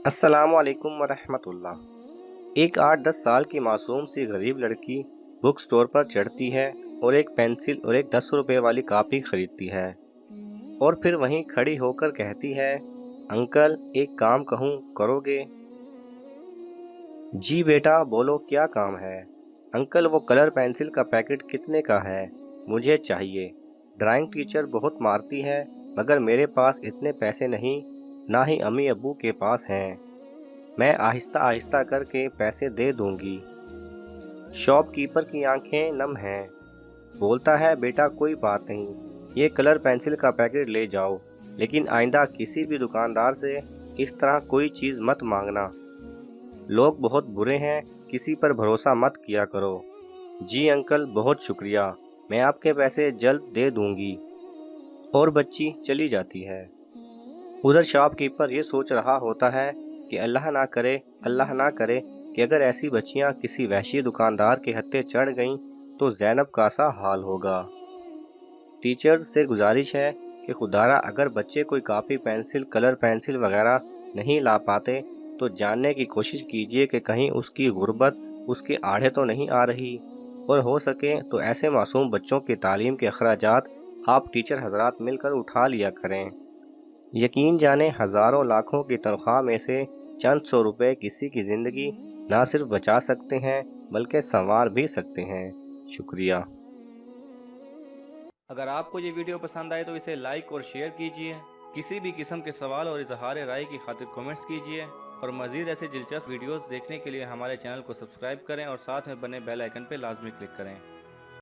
अस्सलामु अलैकुम वरहमतुल्लाह। एक 8-10 साल की मासूम सी गरीब लड़की बुक स्टोर पर चढ़ती है और एक पेंसिल और एक 10 रुपए वाली कॉपी खरीदती है और फिर वहीं खड़ी होकर कहती है, अंकल एक काम कहूँ करोगे? जी बेटा बोलो क्या काम है? अंकल वो कलर पेंसिल का पैकेट कितने का है? मुझे चाहिए। ड्राइंग टीचर बहुत मारती है मगर मेरे पास इतने पैसे नहीं, ना ही अम्मी अब्बू के पास हैं। मैं आहिस्ता आहिस्ता करके पैसे दे दूंगी। शॉपकीपर की आंखें नम हैं। बोलता है, बेटा कोई बात नहीं, ये कलर पेंसिल का पैकेट ले जाओ, लेकिन आइंदा किसी भी दुकानदार से इस तरह कोई चीज़ मत मांगना। लोग बहुत बुरे हैं, किसी पर भरोसा मत किया करो। जी अंकल बहुत शुक्रिया, मैं आपके पैसे जल्द दे दूंगी। और बच्ची चली जाती है। उधर शॉपकीपर ये सोच रहा होता है कि अल्लाह ना करे कि अगर ऐसी बच्चियां किसी वहशी दुकानदार के हत्थे चढ़ गईं तो ज़ैनब का सा हाल होगा। टीचर्स से गुजारिश है कि खुदारा अगर बच्चे कोई कापी पेंसिल कलर पेंसिल वगैरह नहीं ला पाते तो जानने की कोशिश कीजिए कि कहीं उसकी गुर्बत उसके आड़े तो नहीं आ रही, और हो सके तो ऐसे मासूम बच्चों की तालीम के अखराजात आप टीचर हजरात मिलकर उठा लिया करें। यकीन जाने हज़ारों लाखों की तनख्वाह में से चंद सौ रुपए किसी की ज़िंदगी ना सिर्फ बचा सकते हैं बल्कि संवार भी सकते हैं। शुक्रिया। अगर आपको ये वीडियो पसंद आए तो इसे लाइक और शेयर कीजिए। किसी भी किस्म के सवाल और इजहार राय की खातिर कमेंट्स कीजिए और मज़ीद ऐसे दिलचस्प वीडियोस देखने के लिए हमारे चैनल को सब्सक्राइब करें और साथ में बने बेल आइकन पर लाजमी क्लिक करें।